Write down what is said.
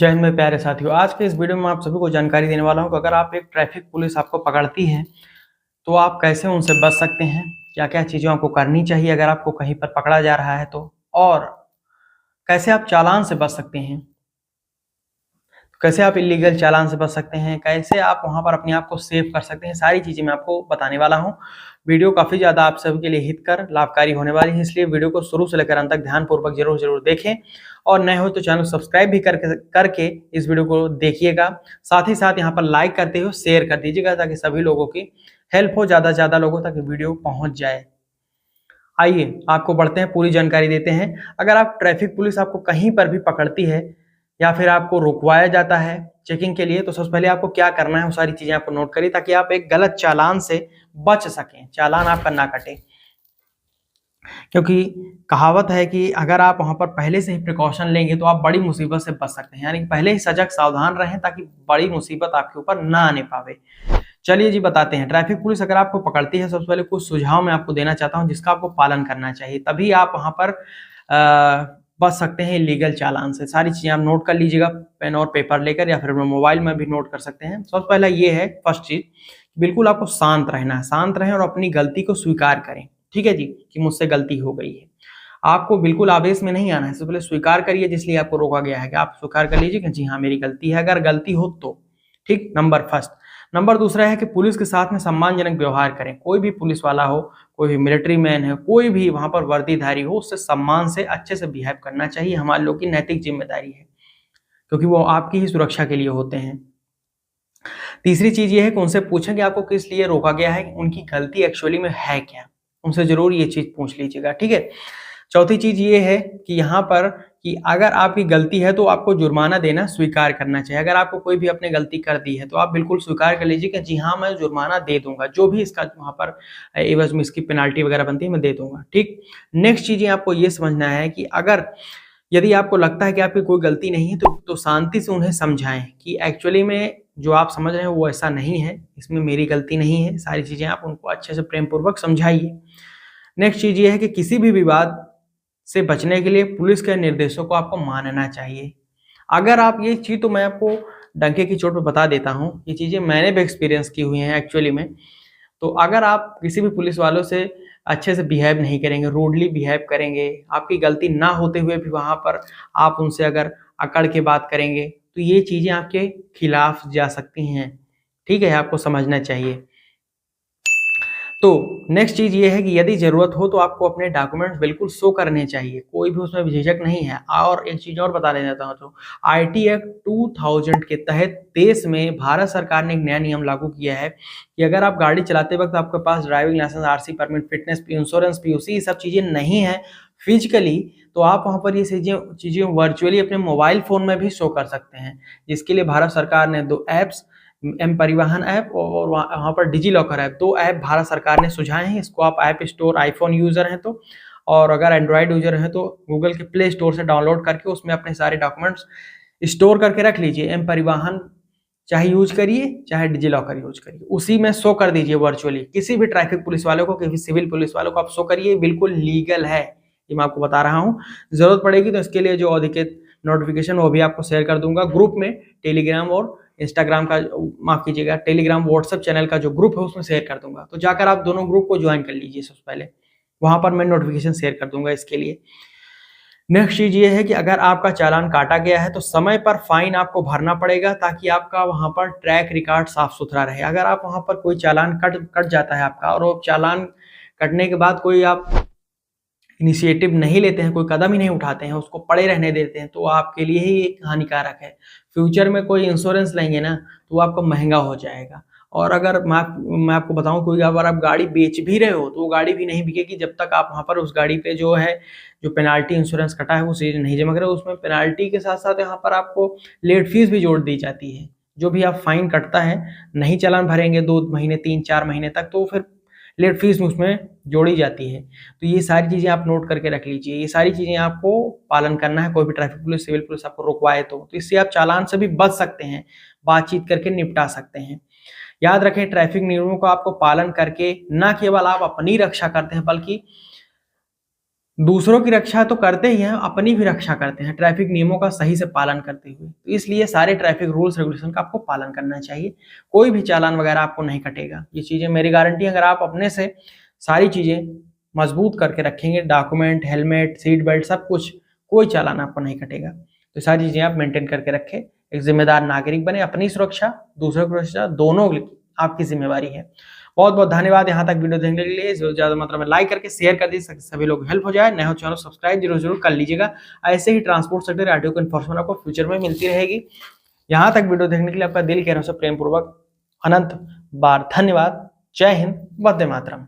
जय हिंद मेरे प्यारे साथियों। आज के इस वीडियो में आप सभी को जानकारी देने वाला हूं कि अगर आप एक ट्रैफिक पुलिस आपको पकड़ती है तो आप कैसे उनसे बच सकते हैं, क्या क्या चीज़ें आपको करनी चाहिए अगर आपको कहीं पर पकड़ा जा रहा है तो, और कैसे आप चालान से बच सकते हैं, कैसे आप इलीगल चालान से बच सकते हैं, कैसे आप वहां पर अपने आप को सेव कर सकते हैं। सारी चीज़ें मैं आपको बताने वाला हूं। वीडियो काफ़ी ज़्यादा आप सभी के लिए हितकर लाभकारी होने वाली है, इसलिए वीडियो को शुरू से लेकर अंत तक ध्यानपूर्वक जरूर देखें और नए हो तो चैनल को सब्सक्राइब भी करके इस वीडियो को देखिएगा। साथ ही साथ यहाँ पर लाइक करते हुए शेयर कर दीजिएगा ताकि सभी लोगों की हेल्प हो, ज़्यादा से ज़्यादा लोगों तक वीडियो पहुँच जाए। आइए आपको बढ़ते हैं, पूरी जानकारी देते हैं। अगर आप ट्रैफिक पुलिस आपको कहीं पर भी पकड़ती है या फिर आपको रुकवाया जाता है चेकिंग के लिए, तो सबसे पहले आपको क्या करना है वो सारी चीजें आपको नोट करिए ताकि आप एक गलत चालान से बच सकें, चालान आपका ना कटे। क्योंकि कहावत है कि अगर आप वहां पर पहले से ही प्रिकॉशन लेंगे तो आप बड़ी मुसीबत से बच सकते हैं, यानी पहले ही सजग सावधान रहें ताकि बड़ी मुसीबत आपके ऊपर ना आने पावे। चलिए जी बताते हैं। ट्रैफिक पुलिस अगर आपको पकड़ती है, सबसे पहले कुछ सुझाव मैं आपको देना चाहता हूं जिसका आपको पालन करना चाहिए, तभी आप वहां पर बच सकते हैं इलीगल चालान से। सारी चीजें आप नोट कर लीजिएगा पेन और पेपर लेकर, या फिर मोबाइल में भी नोट कर सकते हैं। सबसे पहला ये है, फर्स्ट चीज, बिल्कुल आपको शांत रहना है, शांत रहें और अपनी गलती को स्वीकार करें। ठीक है जी, कि मुझसे गलती हो गई है। आपको बिल्कुल आवेश में नहीं आना है, सबसे पहले स्वीकार करिए जिसलिए आपको रोका गया है, कि आप स्वीकार कर लीजिए कि जी हाँ मेरी गलती है, अगर गलती हो तो। ठीक, नंबर फर्स्ट। नंबर दूसरा है कि पुलिस के साथ में सम्मानजनक व्यवहार करें। कोई भी पुलिस वाला हो, कोई भी मिलिट्री मैन है, कोई भी वहां पर वर्दीधारी हो, उससे सम्मान से अच्छे से बिहेव करना चाहिए। हमारे लोग की नैतिक जिम्मेदारी है, क्योंकि वो आपकी ही सुरक्षा के लिए होते हैं। तीसरी चीज ये है कि उनसे पूछें कि आपको किस लिए रोका गया है, उनकी गलती एक्चुअली में है क्या, उनसे जरूर ये चीज पूछ लीजिएगा। ठीक है। चौथी चीज ये है कि यहाँ पर कि अगर आपकी गलती है तो आपको जुर्माना देना स्वीकार करना चाहिए। अगर आपको कोई भी अपने गलती कर दी है तो आप बिल्कुल स्वीकार कर लीजिए कि जी हाँ मैं जुर्माना दे दूंगा, जो भी इसका वहां पर एवज में इसकी पेनाल्टी वगैरह बनती है मैं दे दूंगा। ठीक। नेक्स्ट चीजें आपको ये समझना है कि अगर यदि आपको लगता है कि आपकी कोई गलती नहीं है तो शांति से उन्हें समझाएं कि एक्चुअली में जो आप समझ रहे हैं वो ऐसा नहीं है, इसमें मेरी गलती नहीं है। सारी चीजें आप उनको अच्छे से प्रेम पूर्वक समझाइए। नेक्स्ट चीज ये है कि किसी भी विवाद से बचने के लिए पुलिस के निर्देशों को आपको मानना चाहिए। अगर आप ये चीज, तो मैं आपको डंके की चोट पे बता देता हूँ, ये चीजें मैंने भी एक्सपीरियंस की हुई हैं एक्चुअली में। तो अगर आप किसी भी पुलिस वालों से अच्छे से बिहेव नहीं करेंगे, रूडली बिहेव करेंगे, आपकी गलती ना होते हुए भी वहां पर आप उनसे अगर अकड़ के बात करेंगे तो ये चीजें आपके खिलाफ जा सकती हैं। ठीक है, आपको समझना चाहिए। तो नेक्स्ट चीज ये है कि यदि जरूरत हो तो आपको अपने डॉक्यूमेंट्स बिल्कुल शो करने चाहिए, कोई भी उसमें झिझक नहीं है। और एक चीज और बता देता हूँ, तो आईटी एक्ट 2000 के तहत देश में भारत सरकार ने एक नया नियम लागू किया है कि अगर आप गाड़ी चलाते वक्त आपके पास driving licence, RC, permit, fitness, insurance, PUC, ये सब चीजें नहीं है फिजिकली, तो आप वहां पर ये चीजें वर्चुअली अपने मोबाइल फोन में भी शो कर सकते हैं। जिसके लिए भारत सरकार ने 2 ऐप्स, एम परिवहन ऐप और वहाँ पर digi locker app, 2 app Bharat सरकार ने सुझाए हैं। इसको आप ऐप स्टोर, आईफोन यूजर हैं तो, और अगर एंड्रॉयड यूजर हैं तो गूगल के प्ले स्टोर से डाउनलोड करके उसमें अपने सारे डॉक्यूमेंट्स स्टोर करके रख लीजिए। एम परिवहन चाहे यूज करिए चाहे डिजी लॉकर यूज करिए, उसी में शो कर दीजिए वर्चुअली। किसी भी ट्रैफिक पुलिस वालों को, किसी सिविल पुलिस वालों को आप शो करिए, बिल्कुल लीगल है, ये मैं आपको बता रहा हूँ। जरूरत पड़ेगी तो इसके लिए जो अधिकृत नोटिफिकेशन वो भी आपको शेयर कर दूंगा ग्रुप में, टेलीग्राम और इंस्टाग्राम का, माफ कीजिएगा, टेलीग्राम व्हाट्सएप चैनल का जो ग्रुप है उसमें शेयर कर दूंगा। तो जाकर आप दोनों ग्रुप को ज्वाइन कर लीजिए सबसे पहले, वहां पर मैं नोटिफिकेशन शेयर कर दूंगा इसके लिए। नेक्स्ट चीज ये है कि अगर आपका चालान काटा गया है तो समय पर फाइन आपको भरना पड़ेगा ताकि आपका वहां पर ट्रैक रिकॉर्ड साफ सुथरा रहे। अगर आप वहां पर कोई चालान कट जाता है आपका, और वो चालान कटने के बाद कोई आप इनिशिएटिव नहीं लेते हैं, कोई कदम ही नहीं उठाते हैं, उसको पड़े रहने देते हैं, तो आपके लिए ही एक हानिकारक है। फ्यूचर में कोई इंश्योरेंस लेंगे ना तो वो आपको महंगा हो जाएगा। और अगर मैं आपको बताऊं, कोई अगर आप गाड़ी बेच भी रहे हो तो वो गाड़ी भी नहीं बिकेगी जब तक आप वहां पर उस गाड़ी पे जो है, जो पेनाल्टी इंश्योरेंस कटा है वो चीज नहीं जमा करे। उसमें पेनाल्टी के साथ साथ यहाँ पर आपको लेट फीस भी जोड़ दी जाती है। जो भी आप फाइन कटता है, नहीं चालान भरेंगे 2 महीने 3-4 महीने तक, तो फिर लेट फीस उसमें जोड़ी जाती है। तो ये सारी चीजें आप नोट करके रख लीजिए, ये सारी चीजें आपको पालन करना है। कोई भी ट्रैफिक पुलिस, सिविल पुलिस आपको रुकवाए तो इससे आप चालान से भी बच सकते हैं, बातचीत करके निपटा सकते हैं। याद रखें, ट्रैफिक नियमों का आपको पालन करके न केवल आप अपनी रक्षा करते हैं बल्कि दूसरों की रक्षा तो करते ही हैं, अपनी भी रक्षा करते हैं ट्रैफिक नियमों का सही से पालन करते हुए। तो इसलिए सारे ट्रैफिक रूल्स रेगुलेशन का आपको पालन करना चाहिए, कोई भी चालान वगैरह आपको नहीं कटेगा। ये चीज़ें मेरी गारंटी है, अगर आप अपने से सारी चीज़ें मजबूत करके रखेंगे, डॉक्यूमेंट, हेलमेट, सीट बेल्ट, सब कुछ, कोई चालान आपको नहीं कटेगा। तो सारी चीज़ें आप मेंटेन करके रखें, एक जिम्मेदार नागरिक बने, अपनी सुरक्षा, दूसरों की सुरक्षा, दोनों आपकी जिम्मेवारी है। बहुत बहुत धन्यवाद यहाँ तक वीडियो देखने के लिए। ज़्यादा मात्रा में लाइक करके शेयर कर दीजिए, सभी लोग हेल्प हो जाए। नए हो चैनल सब्सक्राइब जरूर कर लीजिएगा। ऐसे ही ट्रांसपोर्ट सेक्टर आरटीओ की इन्फॉर्मेशन आपको फ्यूचर में मिलती रहेगी। यहाँ तक वीडियो देखने के लिए आपका दिल कह रहा हूँ प्रेम पूर्वक अनंत बार धन्यवाद। जय हिंद, वंदे मातरम।